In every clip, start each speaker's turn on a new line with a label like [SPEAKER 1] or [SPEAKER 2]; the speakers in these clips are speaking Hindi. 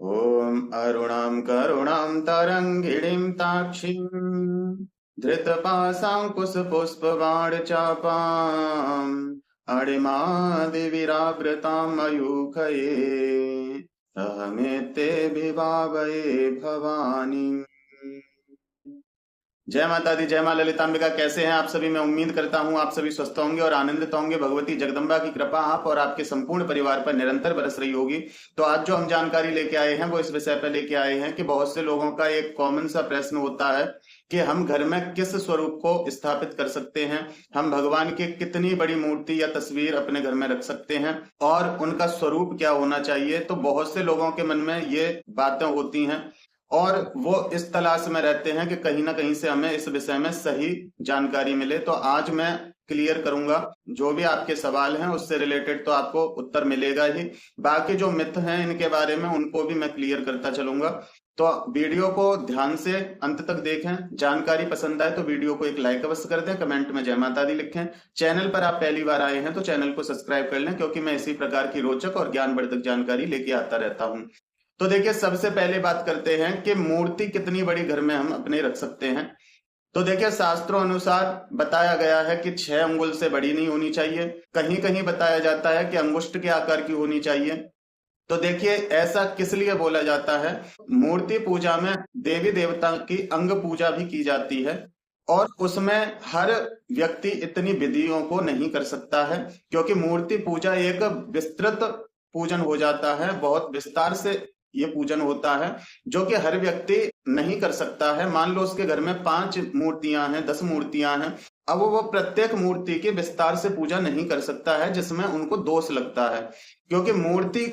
[SPEAKER 1] ॐ अरुणां करुणां तरङ्गिणीं ताक्षीं धृतपाशाङ्कुशपुष्पबाणचापाम् अणिमादिविरावृतां मयूखये अहमेतेभिभावये भवानी। जय माता दी, जय मां ललितांबिका। कैसे हैं आप सभी? मैं उम्मीद करता हूं आप सभी स्वस्थ होंगे और आनंदित होंगे। भगवती जगदम्बा की कृपा आप और आपके संपूर्ण परिवार पर निरंतर बरस रही होगी। तो आज जो हम जानकारी लेके आए हैं वो इस विषय पर लेके आए हैं कि बहुत से लोगों का एक कॉमन सा प्रश्न होता है कि हम घर में किस स्वरूप को स्थापित कर सकते हैं, हम भगवान की कितनी बड़ी मूर्ति या तस्वीर अपने घर में रख सकते हैं और उनका स्वरूप क्या होना चाहिए। तो बहुत से लोगों के मन में ये बातें होती हैं और वो इस तलाश में रहते हैं कि कहीं ना कहीं से हमें इस विषय में सही जानकारी मिले। तो आज मैं क्लियर करूंगा जो भी आपके सवाल हैं, उससे रिलेटेड तो आपको उत्तर मिलेगा ही। बाकी जो मिथ हैं इनके बारे में उनको भी मैं क्लियर करता चलूंगा। तो वीडियो को ध्यान से अंत तक देखें। जानकारी पसंद आए तो वीडियो को एक लाइक अवश्य कर दें, कमेंट में जय माता दी लिखें। चैनल पर आप पहली बार आए हैं तो चैनल को सब्सक्राइब कर लें, क्योंकि मैं इसी प्रकार की रोचक और ज्ञानवर्धक जानकारी लेके आता रहता हूं। तो देखिए, सबसे पहले बात करते हैं कि मूर्ति कितनी बड़ी घर में हम अपने रख सकते हैं। तो देखिए, शास्त्रों अनुसार बताया गया है कि 6 अंगुल से बड़ी नहीं होनी चाहिए। कहीं कहीं बताया जाता है कि अंगुष्ठ के आकार की होनी चाहिए। तो देखिए, ऐसा किस लिए बोला जाता है? मूर्ति पूजा में देवी देवता की अंग पूजा भी की जाती है और उसमें हर व्यक्ति इतनी विधियों को नहीं कर सकता है, क्योंकि मूर्ति पूजा एक विस्तृत पूजन हो जाता है, बहुत विस्तार से ये पूजन होता है जो कि हर व्यक्ति नहीं कर सकता है। मान लो उसके घर में 5 मूर्तियां हैं, 10 मूर्तियां हैं, अब वो प्रत्येक मूर्ति की विस्तार से पूजा नहीं कर सकता है, जिसमें उनको दोष लगता है। क्योंकि मूर्ति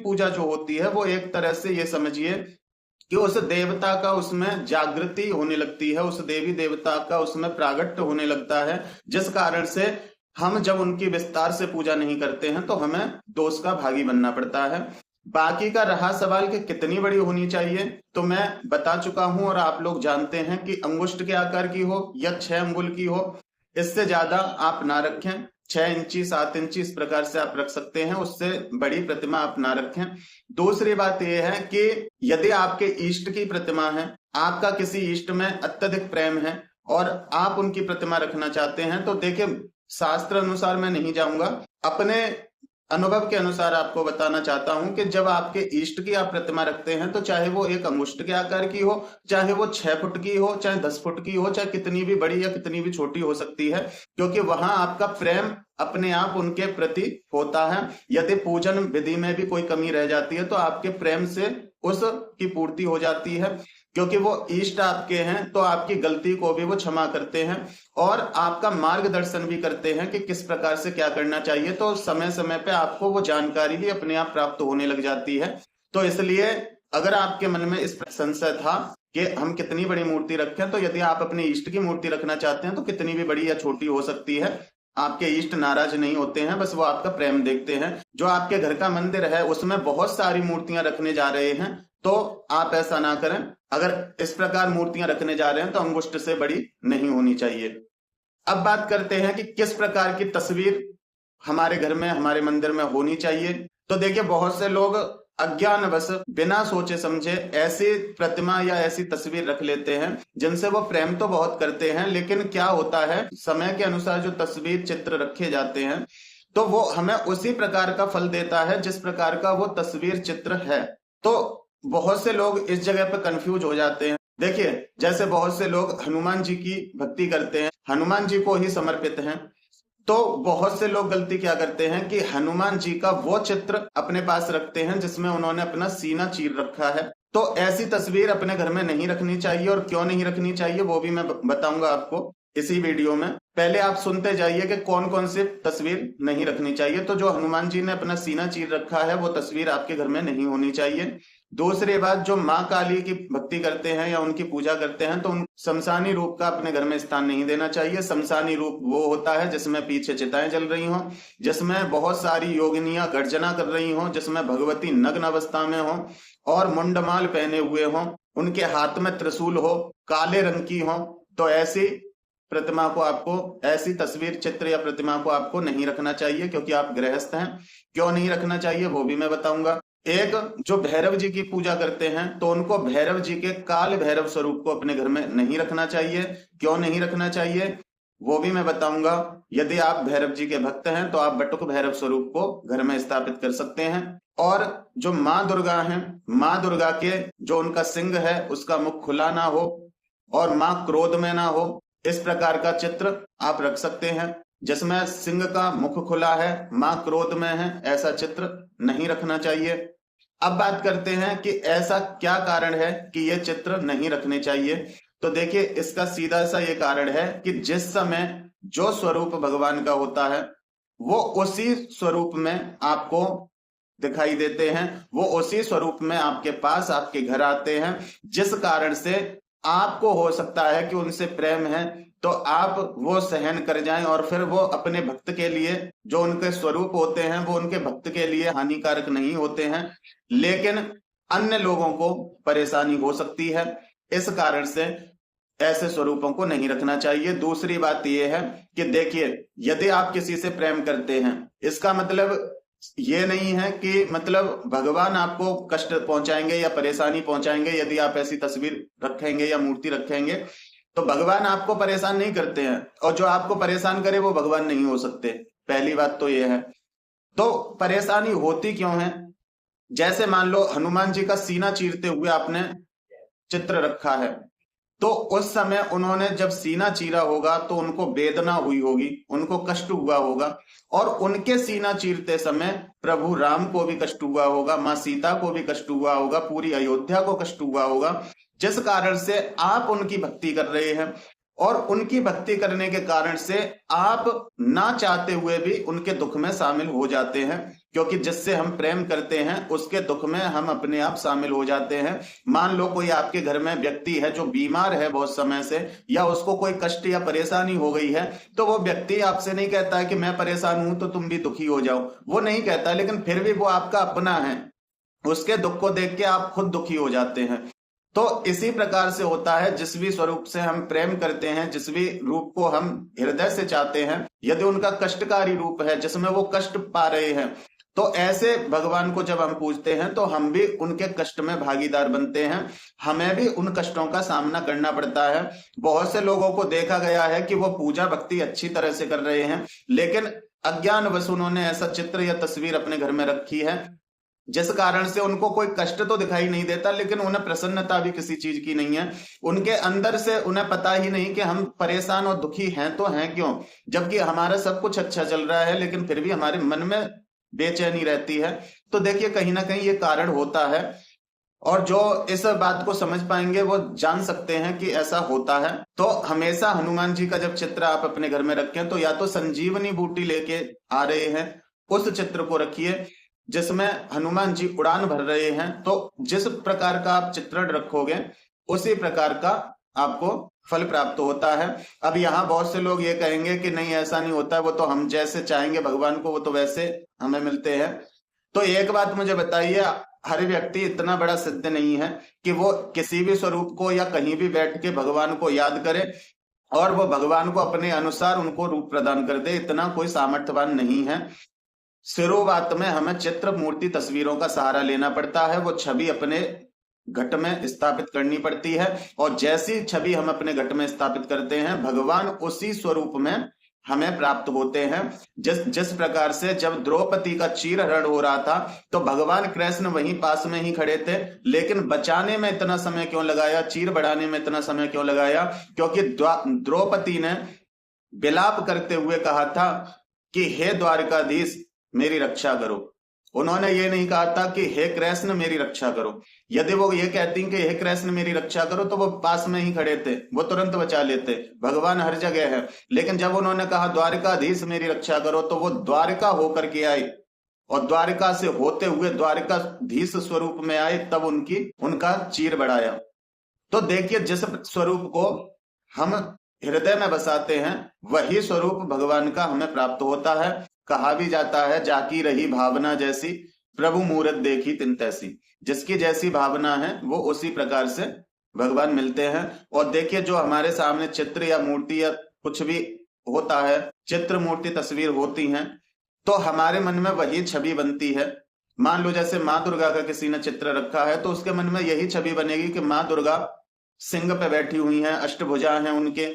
[SPEAKER 1] पूजा जो होती है वो एक तरह से ये समझिए कि उस देवता का उसमें जागृति होने लगती है, उस देवी देवता का उसमें प्रागट्य होने लगता है, जिस कारण से हम जब उनकी विस्तार से पूजा नहीं करते हैं तो हमें दोष का भागी बनना पड़ता है। बाकी का रहा सवाल कि कितनी बड़ी होनी चाहिए, तो मैं बता चुका हूं और आप लोग जानते हैं कि अंगुष्ठ के आकार की हो या 6 अंगुल की हो। इससे ज्यादा आप ना रखें। 6 इंची 7 इंची इस प्रकार से आप रख सकते हैं, उससे बड़ी प्रतिमा आप ना रखें। दूसरी बात यह है कि यदि आपके इष्ट की प्रतिमा है, आपका किसी इष्ट में अत्यधिक प्रेम है और आप उनकी प्रतिमा रखना चाहते हैं, तो देखिए, शास्त्र अनुसार मैं नहीं जाऊंगा, अपने अनुभव के अनुसार आपको बताना चाहता हूं कि जब आपके इष्ट की आप प्रतिमा रखते हैं तो चाहे वो एक अंगुष्ठ के आकार की हो, चाहे वो 6 फुट की हो, चाहे 10 फुट की हो, चाहे कितनी भी बड़ी या कितनी भी छोटी हो सकती है, क्योंकि वहां आपका प्रेम अपने आप उनके प्रति होता है। यदि पूजन विधि में भी कोई कमी रह जाती है तो आपके प्रेम से उसकी पूर्ति हो जाती है, क्योंकि वो इष्ट आपके हैं तो आपकी गलती को भी वो क्षमा करते हैं और आपका मार्गदर्शन भी करते हैं कि किस प्रकार से क्या करना चाहिए। तो समय समय पे आपको वो जानकारी भी अपने आप प्राप्त होने लग जाती है। तो इसलिए अगर आपके मन में इस संशय था कि हम कितनी बड़ी मूर्ति रखें, तो यदि आप अपने इष्ट की मूर्ति रखना चाहते हैं तो कितनी भी बड़ी या छोटी हो सकती है। आपके इष्ट नाराज नहीं होते हैं, बस वो आपका प्रेम देखते हैं। जो आपके घर का मंदिर है उसमें बहुत सारी मूर्तियां रखने जा रहे हैं, तो आप ऐसा ना करें। अगर इस प्रकार मूर्तियां रखने जा रहे हैं तो अंगुष्ठ से बड़ी नहीं होनी चाहिए। अब बात करते हैं कि किस प्रकार की तस्वीर हमारे घर में, हमारे मंदिर में होनी चाहिए। तो देखिए, बहुत से लोग अज्ञानवश बिना सोचे समझे ऐसी प्रतिमा या ऐसी तस्वीर रख लेते हैं जिनसे वो प्रेम तो बहुत करते हैं, लेकिन क्या होता है, समय के अनुसार जो तस्वीर चित्र रखे जाते हैं तो वो हमें उसी प्रकार का फल देता है जिस प्रकार का वो तस्वीर चित्र है। तो बहुत से लोग इस जगह पर कंफ्यूज हो जाते हैं। देखिए, जैसे बहुत से लोग हनुमान जी की भक्ति करते हैं, हनुमान जी को ही समर्पित हैं, तो बहुत से लोग गलती क्या करते हैं कि हनुमान जी का वो चित्र अपने पास रखते हैं जिसमें उन्होंने अपना सीना चीर रखा है। तो ऐसी तस्वीर अपने घर में नहीं रखनी चाहिए, और क्यों नहीं रखनी चाहिए वो भी मैं बताऊंगा आपको इसी वीडियो में। पहले आप सुनते जाइए कि कौन कौन सी तस्वीर नहीं रखनी चाहिए। तो जो हनुमान जी ने अपना सीना चीर रखा है वो तस्वीर आपके घर में नहीं होनी चाहिए। दूसरी बात, जो माँ काली की भक्ति करते हैं या उनकी पूजा करते हैं तो उन शमशानी रूप का अपने घर में स्थान नहीं देना चाहिए। शमशानी रूप वो होता है जिसमें पीछे चिताएं जल रही हों, जिसमें बहुत सारी योगिनियां गर्जना कर रही हों, जिसमें भगवती नग्न अवस्था में हो और मुंडमाल पहने हुए हों, उनके हाथ में त्रिशूल हो, काले रंग की हो। तो ऐसी प्रतिमा को आपको, ऐसी तस्वीर चित्र या प्रतिमा को आपको नहीं रखना चाहिए, क्योंकि आप गृहस्थ हैं। क्यों नहीं रखना चाहिए वो भी मैं बताऊंगा। एक जो भैरव जी की पूजा करते हैं तो उनको भैरव जी के काल भैरव स्वरूप को अपने घर में नहीं रखना चाहिए। क्यों नहीं रखना चाहिए वो भी मैं बताऊंगा। यदि आप भैरव जी के भक्त हैं तो आप बटुक भैरव स्वरूप को घर में स्थापित कर सकते हैं। और जो माँ दुर्गा हैं, माँ दुर्गा के जो उनका सिंह है उसका मुख खुला ना हो और माँ क्रोध में ना हो, इस प्रकार का चित्र आप रख सकते हैं। जिसमें सिंह का मुख खुला है, माँ क्रोध में है, ऐसा चित्र नहीं रखना चाहिए। अब बात करते हैं कि ऐसा क्या कारण है कि ये चित्र नहीं रखने चाहिए। तो देखिए इसका सीधा सा ये कारण है कि जिस समय जो स्वरूप भगवान का होता है वो उसी स्वरूप में आपको दिखाई देते हैं, वो उसी स्वरूप में आपके पास आपके घर आते हैं। जिस कारण से आपको हो सकता है कि उनसे प्रेम है तो आप वो सहन कर जाएं और फिर वो अपने भक्त के लिए, जो उनके स्वरूप होते हैं वो उनके भक्त के लिए हानिकारक नहीं होते हैं, लेकिन अन्य लोगों को परेशानी हो सकती है। इस कारण से ऐसे स्वरूपों को नहीं रखना चाहिए। दूसरी बात यह है कि देखिए यदि आप किसी से प्रेम करते हैं, इसका मतलब ये नहीं है कि मतलब भगवान आपको कष्ट पहुंचाएंगे या परेशानी पहुंचाएंगे यदि आप ऐसी तस्वीर रखेंगे या मूर्ति रखेंगे। तो भगवान आपको परेशान नहीं करते हैं और जो आपको परेशान करे वो भगवान नहीं हो सकते। पहली बात तो ये है। तो परेशानी होती क्यों है? जैसे मान लो हनुमान जी का सीना चीरते हुए आपने चित्र रखा है, तो उस समय उन्होंने जब सीना चीरा होगा तो उनको वेदना हुई होगी, उनको कष्ट हुआ होगा, और उनके सीना चीरते समय प्रभु राम को भी कष्ट हुआ होगा, माँ सीता को भी कष्ट हुआ होगा, पूरी अयोध्या को कष्ट हुआ होगा। जिस कारण से आप उनकी भक्ति कर रहे हैं और उनकी भक्ति करने के कारण से आप ना चाहते हुए भी उनके दुख में शामिल हो जाते हैं, क्योंकि जिससे हम प्रेम करते हैं उसके दुख में हम अपने आप शामिल हो जाते हैं। मान लो कोई आपके घर में व्यक्ति है जो बीमार है बहुत समय से, या उसको कोई कष्ट या परेशानी हो गई है, तो वो व्यक्ति आपसे नहीं कहता है कि मैं परेशान हूं तो तुम भी दुखी हो जाओ, वो नहीं कहता, लेकिन फिर भी वो आपका अपना है, उसके दुख को देख के आप खुद दुखी हो जाते हैं। तो इसी प्रकार से होता है, जिस भी स्वरूप से हम प्रेम करते हैं, जिस भी रूप को हम हृदय से चाहते हैं, यदि उनका कष्टकारी रूप है जिसमें वो कष्ट पा रहे हैं, तो ऐसे भगवान को जब हम पूजते हैं तो हम भी उनके कष्ट में भागीदार बनते हैं, हमें भी उन कष्टों का सामना करना पड़ता है। बहुत से लोगों को देखा गया है कि वो पूजा भक्ति अच्छी तरह से कर रहे हैं, लेकिन अज्ञानवश उन्होंने ऐसा चित्र या तस्वीर अपने घर में रखी है जिस कारण से उनको कोई कष्ट तो दिखाई नहीं देता, लेकिन उन्हें प्रसन्नता भी किसी चीज की नहीं है। उनके अंदर से उन्हें पता ही नहीं कि हम परेशान और दुखी हैं तो हैं क्यों, जबकि हमारा सब कुछ अच्छा चल रहा है, लेकिन फिर भी हमारे मन में बेचैनी रहती है। तो देखिए कहीं ना कहीं ये कारण होता है, और जो इस बात को समझ पाएंगे वो जान सकते हैं कि ऐसा होता है। तो हमेशा हनुमान जी का जब चित्र आप अपने घर में रखें तो या तो संजीवनी बूटी लेके आ रहे हैं उस चित्र को रखिए जिसमें हनुमान जी उड़ान भर रहे हैं। तो जिस प्रकार का आप चित्रण रखोगे उसी प्रकार का आपको फल प्राप्त होता है। अब यहाँ बहुत से लोग ये कहेंगे कि नहीं ऐसा नहीं होता है, वो तो हम जैसे चाहेंगे भगवान को वो तो वैसे हमें मिलते हैं। तो एक बात मुझे बताइए, हर व्यक्ति इतना बड़ा सिद्ध नहीं है कि वो किसी भी स्वरूप को या कहीं भी बैठ के भगवान को याद करे और वो भगवान को अपने अनुसार उनको रूप प्रदान कर दे, इतना कोई सामर्थ्यवान नहीं है। शुरुआत में हमें चित्र मूर्ति तस्वीरों का सहारा लेना पड़ता है, वो छवि अपने घट में स्थापित करनी पड़ती है, और जैसी छवि हम अपने घट में स्थापित करते हैं भगवान उसी स्वरूप में हमें प्राप्त होते हैं। जिस प्रकार से जब द्रौपदी का चीरहरण हो रहा था तो भगवान कृष्ण वहीं पास में ही खड़े थे, लेकिन बचाने में इतना समय क्यों लगाया, चीर बढ़ाने में इतना समय क्यों लगाया? क्योंकि द्रौपदी ने विलाप करते हुए कहा था कि हे द्वारकाधीश मेरी रक्षा करो। उन्होंने ये नहीं कहा था कि हे कृष्ण मेरी रक्षा करो। यदि वो ये कहती कि हे कृष्ण मेरी रक्षा करो तो वो पास में ही खड़े थे, वो तुरंत बचा लेते, भगवान हर जगह है। लेकिन जब उन्होंने कहा द्वारकाधीश मेरी रक्षा करो तो वो द्वारका होकर के आए और द्वारका से होते हुए द्वारकाधीश स्वरूप में आए, तब उनका चीर बढ़ाया। तो देखिए जिस स्वरूप को हम हृदय में बसाते हैं वही स्वरूप भगवान का हमें प्राप्त होता है। कहा भी जाता है जाकी रही भावना जैसी प्रभु मूरत देखी तिन तैसी, जिसकी जैसी भावना है वो उसी प्रकार से भगवान मिलते हैं। और देखिए जो हमारे सामने चित्र या मूर्ति या कुछ भी होता है, चित्र मूर्ति तस्वीर होती हैं, तो हमारे मन में वही छवि बनती है। मान लो जैसे माँ दुर्गा का किसी ने चित्र रखा है तो उसके मन में यही छवि बनेगी कि माँ दुर्गा सिंह पे बैठी हुई हैं, अष्टभुजा हैं उनके,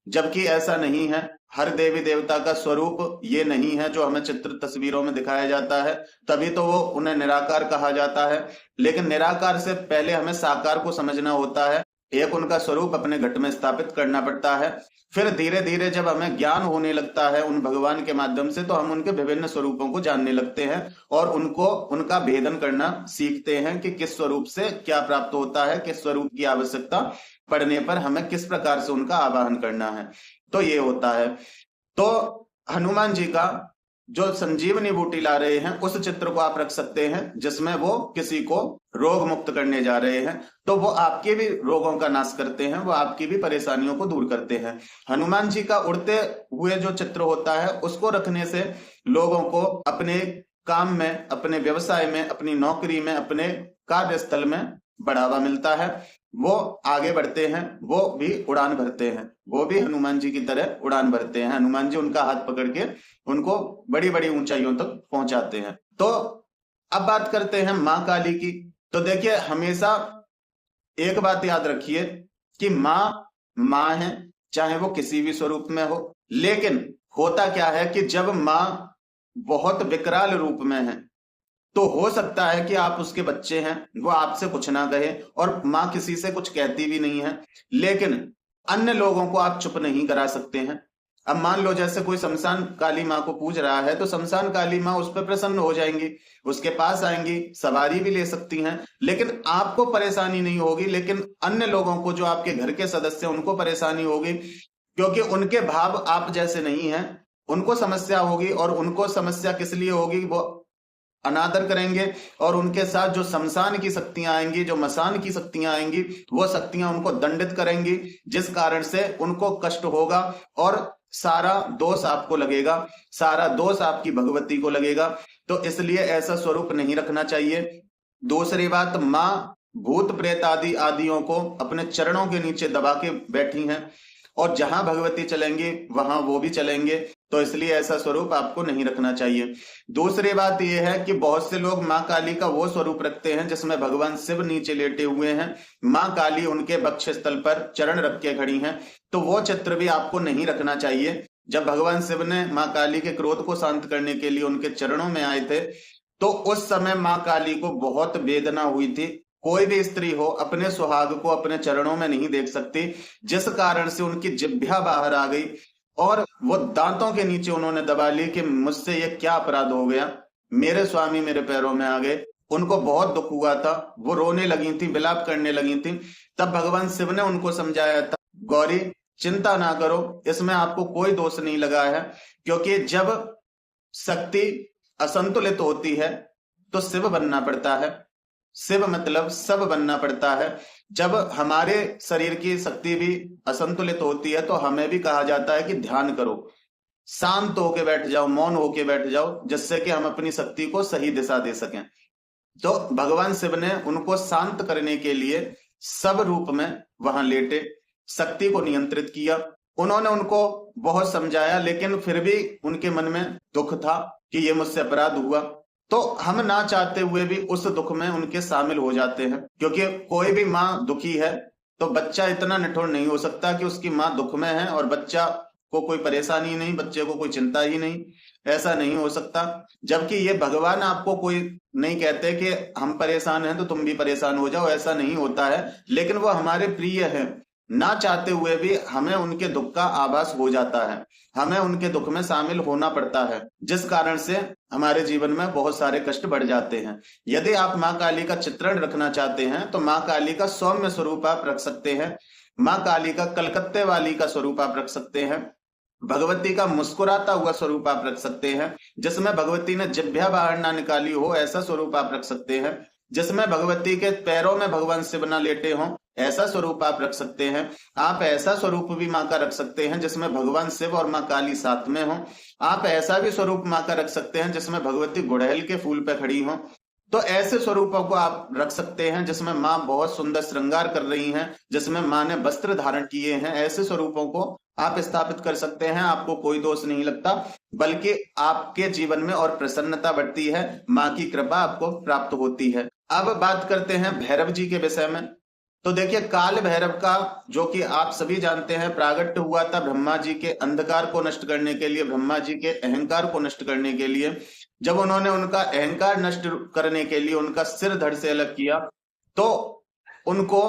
[SPEAKER 1] जबकि ऐसा नहीं है। हर देवी देवता का स्वरूप ये नहीं है जो हमें चित्र तस्वीरों में दिखाया जाता है, तभी तो वो उन्हें निराकार कहा जाता है। लेकिन निराकार से पहले हमें साकार को समझना होता है, एक उनका स्वरूप अपने घट में स्थापित करना पड़ता है। फिर धीरे धीरे जब हमें ज्ञान होने लगता है उन भगवान के माध्यम से, तो हम उनके विभिन्न स्वरूपों को जानने लगते हैं और उनको उनका भेदन करना सीखते हैं कि किस स्वरूप से क्या प्राप्त होता है, किस स्वरूप की आवश्यकता पड़ने पर हमें किस प्रकार से उनका आवाहन करना है। तो ये होता है। तो हनुमान जी का जो संजीवनी बूटी ला रहे हैं उस चित्र को आप रख सकते हैं जिसमें वो किसी को रोग मुक्त करने जा रहे हैं, तो वो आपके भी रोगों का नाश करते हैं, वो आपकी भी परेशानियों को दूर करते हैं। हनुमान जी का उड़ते हुए जो चित्र होता है उसको रखने से लोगों को अपने काम में, अपने व्यवसाय में, अपनी नौकरी में, अपने कार्यस्थल में बढ़ावा मिलता है, वो आगे बढ़ते हैं, वो भी उड़ान भरते हैं, वो भी हनुमान जी की तरह उड़ान भरते हैं। हनुमान जी उनका हाथ पकड़ के उनको बड़ी बड़ी ऊंचाइयों तक पहुंचाते हैं। तो अब बात करते हैं मां काली की। तो देखिए, हमेशा एक बात याद रखिए कि मां है, चाहे वो किसी भी स्वरूप में हो। लेकिन होता क्या है कि जब मां बहुत विकराल रूप में है तो हो सकता है कि आप उसके बच्चे हैं, वो आपसे कुछ ना कहे, और मां किसी से कुछ कहती भी नहीं है, लेकिन अन्य लोगों को आप चुप नहीं करा सकते हैं। अब मान लो जैसे कोई शमशान काली मां को पूज रहा है तो शमशान काली मां उस पर प्रसन्न हो जाएंगी, उसके पास आएंगी, सवारी भी ले सकती हैं, लेकिन आपको परेशानी नहीं होगी। लेकिन अन्य लोगों को, जो आपके घर के सदस्य, उनको परेशानी होगी, क्योंकि उनके भाव आप जैसे नहीं हैं, उनको समस्या होगी। और उनको समस्या किस लिए होगी? वो अनादर करेंगे और उनके साथ जो शमशान की शक्तियां आएंगी, जो मसान की शक्तियां आएंगी, वो शक्तियां उनको दंडित करेंगी, जिस कारण से उनको कष्ट होगा और सारा दोष आपको लगेगा, सारा दोष आपकी भगवती को लगेगा। तो इसलिए ऐसा स्वरूप नहीं रखना चाहिए। दूसरी बात, मां भूत प्रेत आदि आदियों को अपने चरणों के नीचे दबा के बैठी हैं, और जहां भगवती चलेंगे वहां वो भी चलेंगे, तो इसलिए ऐसा स्वरूप आपको नहीं रखना चाहिए। दूसरी बात यह है कि बहुत से लोग मां काली का वो स्वरूप रखते हैं जिसमें भगवान शिव नीचे लेटे हुए हैं, मां काली उनके वक्ष स्थल पर चरण रख के खड़ी हैं, तो वो चित्र भी आपको नहीं रखना चाहिए। जब भगवान शिव ने मां काली के क्रोध को शांत करने के लिए उनके चरणों में आए थे, तो उस समय मां काली को बहुत वेदना हुई थी। कोई भी स्त्री हो अपने सुहाग को अपने चरणों में नहीं देख सकती, जिस कारण से उनकी जिह्वा बाहर आ गई और वो दांतों के नीचे उन्होंने दबा ली कि मुझसे ये क्या अपराध हो गया, मेरे स्वामी मेरे पैरों में आ गए। उनको बहुत दुख हुआ था, वो रोने लगी थी, विलाप करने लगी थी। तब भगवान शिव ने उनको समझाया था, गौरी चिंता ना करो, इसमें आपको कोई दोष नहीं लगा है, क्योंकि जब शक्ति असंतुलित होती है तो शिव बनना पड़ता है। शिव मतलब सब बनना पड़ता है। जब हमारे शरीर की शक्ति भी असंतुलित होती है तो हमें भी कहा जाता है कि ध्यान करो, शांत होके बैठ जाओ, मौन होके बैठ जाओ, जिससे कि हम अपनी शक्ति को सही दिशा दे सकें। तो भगवान शिव ने उनको शांत करने के लिए सब रूप में वहां लेटे शक्ति को नियंत्रित किया। उन्होंने उनको बहुत समझाया, लेकिन फिर भी उनके मन में दुख था कि ये मुझसे अपराध हुआ। तो हम ना चाहते हुए भी उस दुख में उनके शामिल हो जाते हैं, क्योंकि कोई भी माँ दुखी है तो बच्चा इतना निठुर नहीं हो सकता कि उसकी माँ दुख में है और बच्चा को कोई परेशानी नहीं, बच्चे को कोई चिंता ही नहीं, ऐसा नहीं हो सकता। जबकि ये भगवान आपको कोई नहीं कहते कि हम परेशान हैं तो तुम भी परेशान हो जाओ, ऐसा नहीं होता है। लेकिन वो हमारे प्रिय है, ना चाहते हुए भी हमें उनके दुख का आभास हो जाता है, हमें उनके दुख में शामिल होना पड़ता है, जिस कारण से हमारे जीवन में बहुत सारे कष्ट बढ़ जाते हैं। यदि आप माँ काली का चित्रण रखना चाहते हैं तो माँ काली का सौम्य स्वरूप आप रख सकते हैं, माँ काली का कलकत्ते वाली का स्वरूप आप रख सकते हैं, भगवती का मुस्कुराता हुआ स्वरूप आप रख सकते हैं, जिसमें भगवती ने जिह्वा बाहर ना निकाली हो ऐसा स्वरूप आप रख सकते हैं, जिसमें भगवती के पैरों में भगवान शिव ना लेटे हों ऐसा स्वरूप आप रख सकते हैं। आप ऐसा स्वरूप भी माँ का रख सकते हैं जिसमें भगवान शिव और माँ काली साथ में हो। आप ऐसा भी स्वरूप माँ का रख सकते हैं जिसमें भगवती गुड़हल के फूल पे खड़ी हो। तो ऐसे स्वरूपों को आप रख सकते हैं जिसमें माँ बहुत सुंदर श्रृंगार कर रही हैं, जिसमें माँ ने वस्त्र धारण किए हैं, ऐसे स्वरूपों को आप स्थापित कर सकते हैं, आपको कोई दोष नहीं लगता। बल्कि आपके जीवन में और प्रसन्नता बढ़ती है, माँ की कृपा आपको प्राप्त होती है। अब बात करते हैं भैरव जी के विषय में। तो देखिए, काल भैरव का, जो कि आप सभी जानते हैं, प्रागट्य हुआ था ब्रह्मा जी के अंधकार को नष्ट करने के लिए, ब्रह्मा जी के अहंकार को नष्ट करने के लिए। जब उन्होंने उनका अहंकार नष्ट करने के लिए उनका सिर धड़ से अलग किया, तो उनको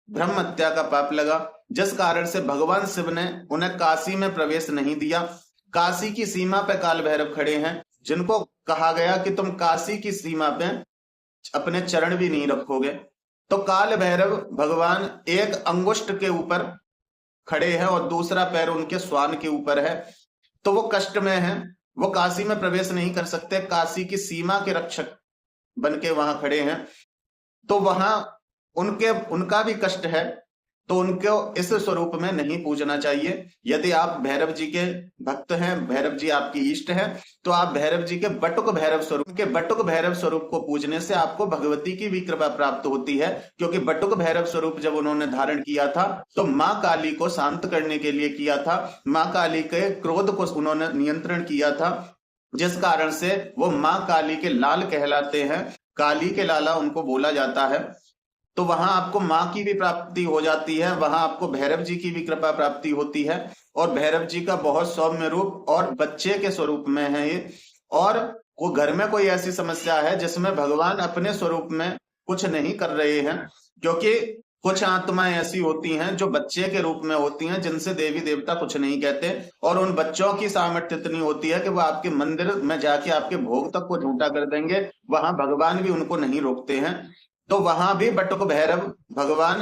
[SPEAKER 1] ब्रह्म हत्या का पाप लगा, जिस कारण से भगवान शिव ने उन्हें काशी में प्रवेश नहीं दिया। काशी की सीमा पे काल भैरव खड़े हैं, जिनको कहा गया कि तुम काशी की सीमा पे अपने चरण भी नहीं रखोगे। तो काल भैरव भगवान एक अंगुष्ठ के ऊपर खड़े हैं और दूसरा पैर उनके स्वान के ऊपर है। तो वो कष्ट में हैं, वो काशी में प्रवेश नहीं कर सकते, काशी की सीमा के रक्षक बन के वहां खड़े हैं। तो वहां उनका भी कष्ट है, तो उनको इस स्वरूप में नहीं पूजना चाहिए। यदि आप भैरव जी के भक्त हैं, भैरव जी आपकी इष्ट हैं, तो आप भैरव जी के बटुक भैरव स्वरूप को पूजने से आपको भगवती की भी कृपा प्राप्त होती है। क्योंकि बटुक भैरव स्वरूप जब उन्होंने धारण किया था, तो माँ काली को शांत करने के लिए किया था। माँ काली के क्रोध को उन्होंने नियंत्रण किया था, जिस कारण से वो माँ काली के लाल कहलाते हैं, काली के लाला उनको बोला जाता है। तो वहां आपको माँ की भी प्राप्ति हो जाती है, वहां आपको भैरव जी की भी कृपा प्राप्ति होती है। और भैरव जी का बहुत सौम्य रूप और बच्चे के स्वरूप में है ये। और वो घर में कोई ऐसी समस्या है जिसमें भगवान अपने स्वरूप में कुछ नहीं कर रहे हैं, क्योंकि कुछ आत्माएं ऐसी होती हैं जो बच्चे के रूप में होती हैं, जिनसे देवी देवता कुछ नहीं कहते, और उन बच्चों की सामर्थ्य इतनी होती है कि वो आपके मंदिर में जाके आपके भोग तक को झूठा कर देंगे, वहां भगवान भी उनको नहीं रोकते हैं। तो वहां भी बटुक भैरव भगवान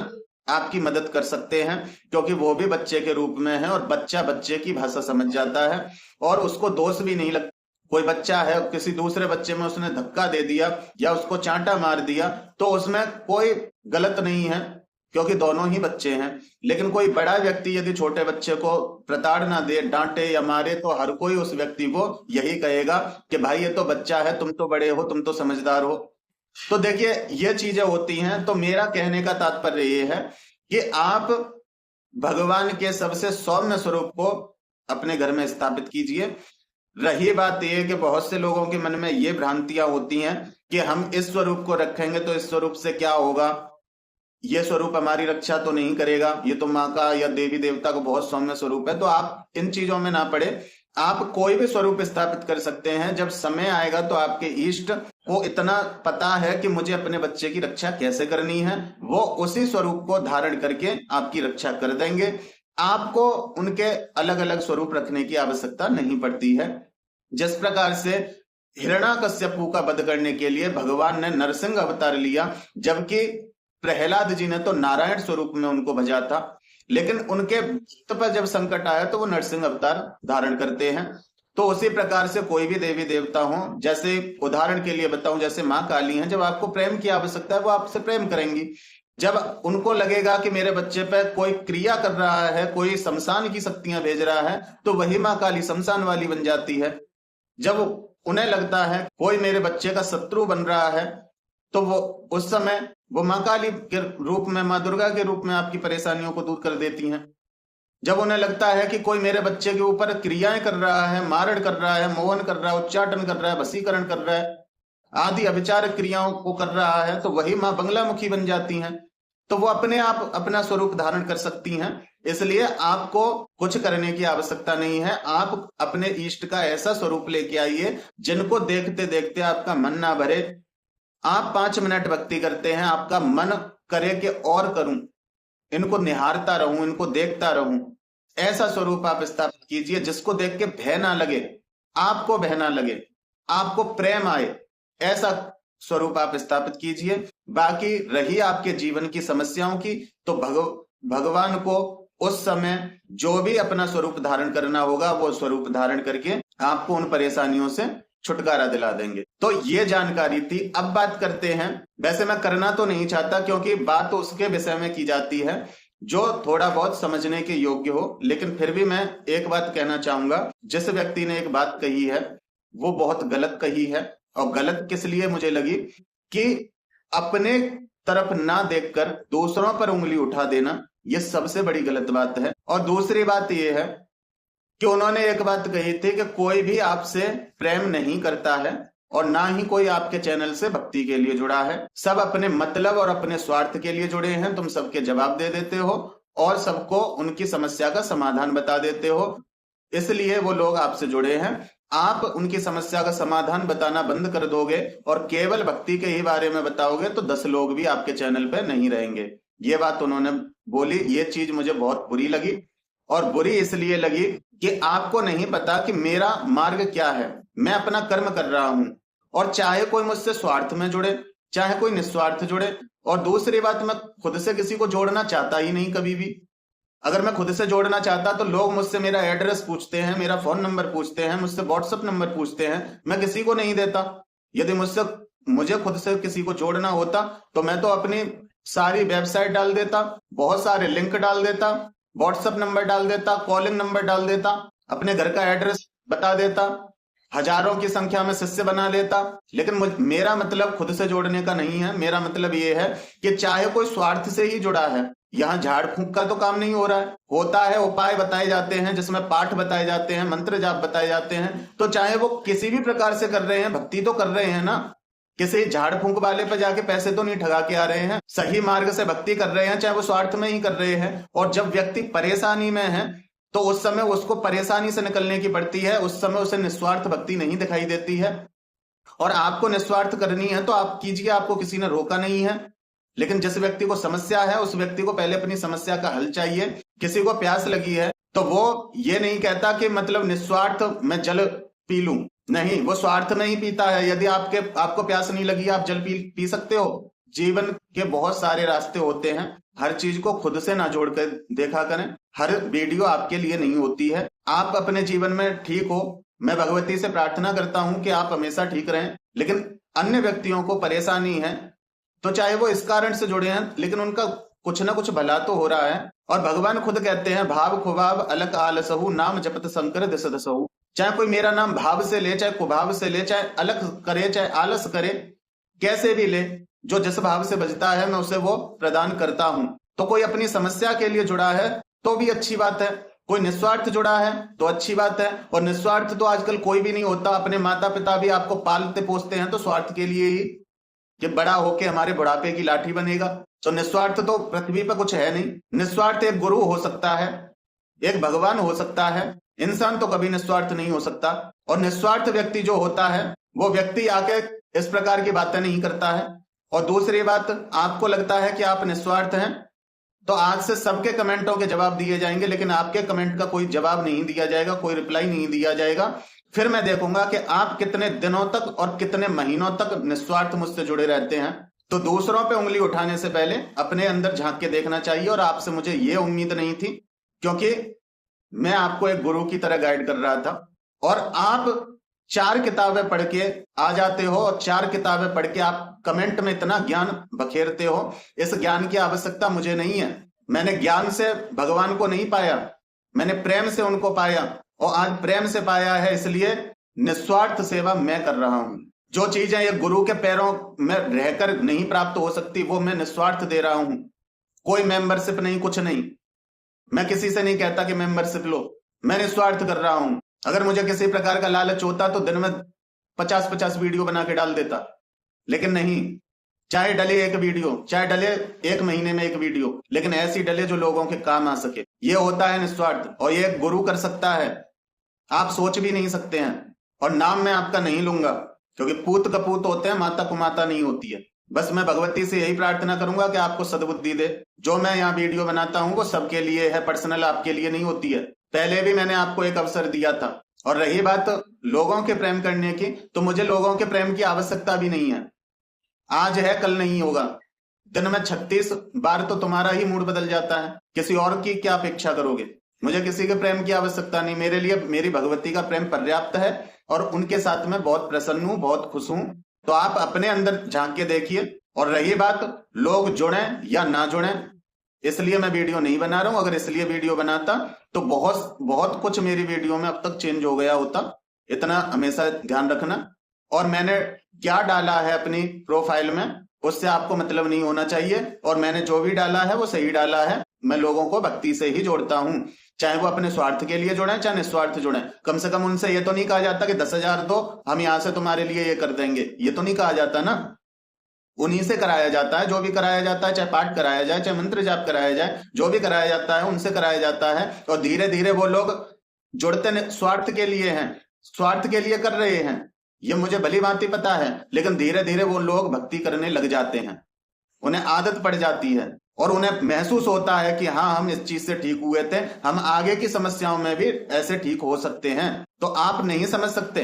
[SPEAKER 1] आपकी मदद कर सकते हैं, क्योंकि वो भी बच्चे के रूप में है और बच्चा बच्चे की भाषा समझ जाता है और उसको दोष भी नहीं लगता। कोई बच्चा है, किसी दूसरे बच्चे में उसने धक्का दे दिया या उसको चांटा मार दिया, तो उसमें कोई गलत नहीं है, क्योंकि दोनों ही बच्चे हैं। लेकिन कोई बड़ा व्यक्ति यदि छोटे बच्चे को प्रताड़ना दे, डांटे या मारे, तो हर कोई उस व्यक्ति को यही कहेगा कि भाई ये तो बच्चा है, तुम तो बड़े हो, तुम तो समझदार हो। तो देखिए, ये चीजें होती हैं। तो मेरा कहने का तात्पर्य ये है कि आप भगवान के सबसे सौम्य स्वरूप को अपने घर में स्थापित कीजिए। रही बात यह कि बहुत से लोगों के मन में ये भ्रांतियां होती हैं कि हम इस स्वरूप को रखेंगे तो इस स्वरूप से क्या होगा, ये स्वरूप हमारी रक्षा तो नहीं करेगा, ये तो माँ का या देवी देवता का बहुत सौम्य स्वरूप है। तो आप इन चीजों में ना पड़े, आप कोई भी स्वरूप स्थापित कर सकते हैं। जब समय आएगा तो आपके इष्ट को इतना पता है कि मुझे अपने बच्चे की रक्षा कैसे करनी है, वो उसी स्वरूप को धारण करके आपकी रक्षा कर देंगे। आपको उनके अलग अलग स्वरूप रखने की आवश्यकता नहीं पड़ती है। जिस प्रकार से हिरण्याकश्यपु का वध करने के लिए भगवान ने नरसिंह अवतार लिया, जबकि प्रहलाद जी ने तो नारायण स्वरूप में उनको भजा था, लेकिन उनके भक्त पर जब संकट आया तो वो नरसिंह अवतार धारण करते हैं। तो उसी प्रकार से कोई भी देवी देवता हो, जैसे उदाहरण के लिए बताऊं, जैसे माँ काली हैं, जब आपको प्रेम की आवश्यकता है वो आपसे प्रेम करेंगी। जब उनको लगेगा कि मेरे बच्चे पे कोई क्रिया कर रहा है, कोई शमशान की शक्तियां भेज रहा है, तो वही माँ काली शमशान वाली बन जाती है। जब उन्हें लगता है कोई मेरे बच्चे का शत्रु बन रहा है, तो वो उस समय वो माँ काली के रूप में, माँ दुर्गा के रूप में आपकी परेशानियों को दूर कर देती हैं। जब उन्हें लगता है कि कोई मेरे बच्चे के ऊपर क्रियाएं कर रहा है, मारण कर रहा है, मोहन कर रहा है, उच्चाटन कर रहा है, वशीकरण कर रहा है, आदि अभिचार क्रियाओं को कर रहा है, तो वही माँ बंगलामुखी बन जाती हैं। तो वो अपने आप अपना स्वरूप धारण कर सकती हैं। इसलिए आपको कुछ करने की आवश्यकता नहीं है। आप अपने इष्ट का ऐसा स्वरूप लेके आइए जिनको देखते देखते आपका मन ना भरे। आप 5 मिनट भक्ति करते हैं, आपका मन करे कि और करूं, इनको निहारता रहूं, इनको देखता रहूं, ऐसा स्वरूप आप स्थापित कीजिए जिसको देख के भय ना लगे, आपको भय ना लगे, आपको प्रेम आए, ऐसा स्वरूप आप स्थापित कीजिए। बाकी रही आपके जीवन की समस्याओं की, तो भगवान को उस समय जो भी अपना स्वरूप धारण करना होगा वो स्वरूप धारण करके आपको उन परेशानियों से छुटकारा दिला देंगे। तो ये जानकारी थी। अब बात करते हैं, वैसे मैं करना तो नहीं चाहता क्योंकि बात तो उसके विषय में की जाती है जो थोड़ा बहुत समझने के योग्य हो, लेकिन फिर भी मैं एक बात कहना चाहूंगा। जिस व्यक्ति ने एक बात कही है वो बहुत गलत कही है, और गलत किस लिए मुझे लगी कि अपने तरफ ना देखकर दूसरों पर उंगली उठा देना, यह सबसे बड़ी गलत बात है। और दूसरी बात यह है कि उन्होंने एक बात कही थी कि कोई भी आपसे प्रेम नहीं करता है और ना ही कोई आपके चैनल से भक्ति के लिए जुड़ा है। सब अपने मतलब और अपने स्वार्थ के लिए जुड़े हैं। तुम सबके जवाब दे देते हो और सबको उनकी समस्या का समाधान बता देते हो, इसलिए वो लोग आपसे जुड़े हैं। आप उनकी समस्या का समाधान बताना बंद कर दोगे और केवल भक्ति के ही बारे में बताओगे तो 10 लोग भी आपके चैनल पे नहीं रहेंगे। ये बात उन्होंने बोली। ये चीज मुझे बहुत बुरी लगी, और बुरी इसलिए लगी कि आपको नहीं पता कि मेरा मार्ग क्या है। मैं अपना कर्म कर रहा हूं, और चाहे कोई मुझसे स्वार्थ में जुड़े, चाहे कोई निस्वार्थ जुड़े। और दूसरी बात, मैं खुद से किसी को जोड़ना चाहता ही नहीं कभी भी। अगर मैं खुद से जोड़ना चाहता तो लोग मुझसे मेरा एड्रेस पूछते हैं, मेरा फोन नंबर पूछते हैं, मुझसे व्हाट्सएप नंबर पूछते हैं, मैं किसी को नहीं देता। यदि मुझे खुद से किसी को जोड़ना होता तो मैं तो अपनी सारी वेबसाइट डाल देता, बहुत सारे लिंक डाल देता, व्हाट्सएप नंबर डाल देता, कॉलिंग नंबर डाल देता, अपने घर का एड्रेस बता देता, हजारों की संख्या में शिष्य बना लेता। लेकिन मेरा मतलब खुद से जोड़ने का नहीं है। मेरा मतलब ये है कि चाहे कोई स्वार्थ से ही जुड़ा है, यहाँ झाड़ फूंक का तो काम नहीं हो रहा है। होता है उपाय बताए जाते हैं, जिसमें पाठ बताए जाते हैं, मंत्र जाप बताए जाते हैं। तो चाहे वो किसी भी प्रकार से कर रहे हैं, भक्ति तो कर रहे हैं ना। किसी झाड़ फूंक वाले पे जाके पैसे तो नहीं ठगा के आ रहे हैं। सही मार्ग से भक्ति कर रहे हैं, चाहे वो स्वार्थ में ही कर रहे हैं। और जब व्यक्ति परेशानी में है तो उस समय उसको परेशानी से निकलने की पड़ती है। उस समय उसे निस्वार्थ भक्ति नहीं दिखाई देती है। और आपको निस्वार्थ करनी है तो आप कीजिए, आपको किसी ने रोका नहीं है। लेकिन जिस व्यक्ति को समस्या है, उस व्यक्ति को पहले अपनी समस्या का हल चाहिए। किसी को प्यास लगी है तो वो ये नहीं कहता कि मतलब निस्वार्थ मैं जल पी लूं, नहीं, वो स्वार्थ में ही पीता है। यदि आपको प्यास नहीं लगी, आप जल पी सकते हो। जीवन के बहुत सारे रास्ते होते हैं। हर चीज को खुद से ना जोड़कर देखा करें। हर वीडियो आपके लिए नहीं होती है। आप अपने जीवन में ठीक हो, मैं भगवती से प्रार्थना करता हूं कि आप हमेशा ठीक रहें। लेकिन अन्य व्यक्तियों को परेशानी है तो चाहे वो इस कारण से जुड़े हैं, लेकिन उनका कुछ ना कुछ भला तो हो रहा है। और भगवान खुद कहते हैं, भाव खुभाव अलग आलसहु, नाम जपत शंकर दिस दसहु। चाहे कोई मेरा नाम भाव से ले, चाहे कुभाव से ले, चाहे अलग करे, चाहे आलस करे, कैसे भी ले, जो जिस भाव से बजता है मैं उसे वो प्रदान करता हूं। तो कोई अपनी समस्या के लिए जुड़ा है तो भी अच्छी बात है, कोई निस्वार्थ जुड़ा है तो अच्छी बात है। और निस्वार्थ तो आजकल कोई भी नहीं होता। अपने माता पिता भी आपको पालते पोसते हैं तो स्वार्थ के लिए ही, कि बड़ा होके हमारे बुढ़ापे की लाठी बनेगा। तो निस्वार्थ तो पृथ्वी पर कुछ है नहीं। निस्वार्थ एक गुरु हो सकता है, एक भगवान हो सकता है, इंसान तो कभी निस्वार्थ नहीं हो सकता। और निस्वार्थ व्यक्ति जो होता है वो व्यक्ति आके इस प्रकार की बातें नहीं करता है। और दूसरी बात, आपको लगता है कि आप निस्वार्थ हैं तो आज से सबके कमेंटों के जवाब दिए जाएंगे, लेकिन आपके कमेंट का कोई जवाब नहीं दिया जाएगा, कोई रिप्लाई नहीं दिया जाएगा। फिर मैं देखूंगा कि आप कितने दिनों तक और कितने महीनों तक निस्वार्थ मुझसे जुड़े रहते हैं। तो दूसरों पे उंगली उठाने से पहले अपने अंदर झांक के देखना चाहिए। और आपसे मुझे ये उम्मीद नहीं थी, क्योंकि मैं आपको एक गुरु की तरह गाइड कर रहा था और आप 4 किताबें पढ़ के आ जाते हो और 4 किताबें पढ़ के आप कमेंट में इतना ज्ञान बखेरते हो। इस ज्ञान की आवश्यकता मुझे नहीं है। मैंने ज्ञान से भगवान को नहीं पाया, मैंने प्रेम से उनको पाया। और आज प्रेम से पाया है, इसलिए निस्वार्थ सेवा मैं कर रहा हूं। जो चीजें ये गुरु के पैरों में रहकर नहीं प्राप्त हो सकती, वो मैं निस्वार्थ दे रहा हूं। कोई मेंबरशिप नहीं, कुछ नहीं। मैं किसी से नहीं कहता कि मेंबरशिप लो, मैं निस्वार्थ कर रहा हूं। अगर मुझे किसी प्रकार का लालच होता तो दिन में 50-50 वीडियो बना के डाल देता, लेकिन नहीं। चाहे डले एक वीडियो, चाहे डले 1 महीने में एक वीडियो, लेकिन ऐसी डले जो लोगों के काम आ सके। ये होता है निस्वार्थ, और ये एक गुरु कर सकता है। आप सोच भी नहीं सकते हैं। और नाम मैं आपका नहीं लूंगा, क्योंकि पूत कपूत होते हैं, माता कुमाता नहीं होती है। बस मैं भगवती से यही प्रार्थना करूंगा कि आपको सद्बुद्धि दे। जो मैं यहाँ वीडियो बनाता हूँ वो सबके लिए है, पर्सनल आपके लिए नहीं होती है। पहले भी मैंने आपको एक अवसर दिया था। और रही बात लोगों के प्रेम करने की, तो मुझे लोगों के प्रेम की आवश्यकता भी नहीं है। आज है कल नहीं होगा। दिन में 36 बार तो तुम्हारा ही मूड बदल जाता है। किसी और की क्या अपेक्षा करोगे? मुझे किसी के प्रेम की आवश्यकता नहीं। मेरे लिए मेरी भगवती का प्रेम पर्याप्त है और उनके साथ में बहुत प्रसन्न हूं, बहुत खुश हूं। तो आप अपने अंदर झांक के देखिए। और रही बात लोग जुड़े या ना जुड़े, इसलिए मैं वीडियो नहीं बना रहा हूं। अगर इसलिए वीडियो बनाता तो बहुत कुछ मेरी वीडियो में अब तक चेंज हो गया होता। इतना हमेशा ध्यान रखना। और मैंने क्या डाला है अपनी प्रोफाइल में, उससे आपको मतलब नहीं होना चाहिए। और मैंने जो भी डाला है वो सही डाला है। मैं लोगों को भक्ति से ही जोड़ता हूं। चाहे वो अपने स्वार्थ के लिए जुड़े चाहे निस्वार्थ जुड़े। कम से कम उनसे ये तो नहीं कहा जाता कि 10,000 दो, हम यहां से तुम्हारे लिए ये कर देंगे, ये तो नहीं कहा जाता ना। उन्हीं से कराया जाता है, जो भी कराया जाता है, चाहे पाठ कराया जाए चाहे मंत्र जाप कराया जाए, जो भी कराया जाता है उनसे कराया जाता है। और धीरे धीरे वो लोग जुड़ते स्वार्थ के लिए हैं, स्वार्थ के लिए कर रहे हैं, ये मुझे भली भांति पता है, लेकिन धीरे धीरे वो लोग भक्ति करने लग जाते हैं, उन्हें आदत पड़ जाती है और उन्हें महसूस होता है कि हाँ हम इस चीज से ठीक हुए थे, हम आगे की समस्याओं में भी ऐसे ठीक हो सकते हैं। तो आप नहीं समझ सकते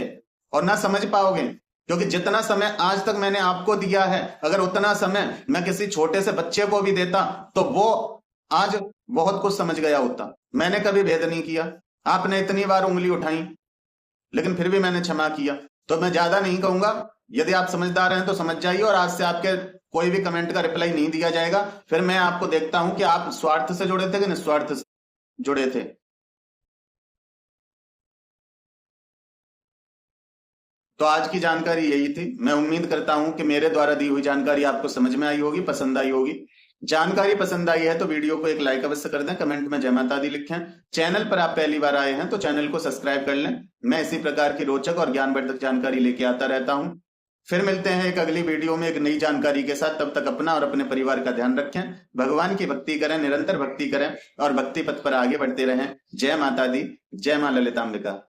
[SPEAKER 1] और ना समझ पाओगे, क्योंकि जितना समय आज तक मैंने आपको दिया है, अगर उतना समय मैं किसी छोटे से बच्चे को भी देता तो वो आज बहुत कुछ समझ गया होता। मैंने कभी भेद नहीं किया, आपने इतनी बार उंगली उठाई, लेकिन फिर भी मैंने क्षमा किया। तो मैं ज्यादा नहीं कहूंगा, यदि आप समझदार हैं तो समझ जाइए, और आज से आपके कोई भी कमेंट का रिप्लाई नहीं दिया जाएगा। फिर मैं आपको देखता हूं कि आप स्वार्थ से जुड़े थे कि निस्वार्थ से जुड़े थे। तो आज की जानकारी यही थी। मैं उम्मीद करता हूं कि मेरे द्वारा दी हुई जानकारी आपको समझ में आई होगी, पसंद आई होगी। जानकारी पसंद आई है तो वीडियो को एक लाइक अवश्य कर दें, कमेंट में जय माता दी लिखें। चैनल पर आप पहली बार आए हैं तो चैनल को सब्सक्राइब कर लें। मैं इसी प्रकार की रोचक और ज्ञानवर्धक जानकारी लेके आता रहता हूं। फिर मिलते हैं एक अगली वीडियो में एक नई जानकारी के साथ। तब तक अपना और अपने परिवार का ध्यान रखें, भगवान की भक्ति करें, निरंतर भक्ति करें और भक्ति पथ पर आगे बढ़ते रहें। जय माता दी, जय मां ललितांबिका।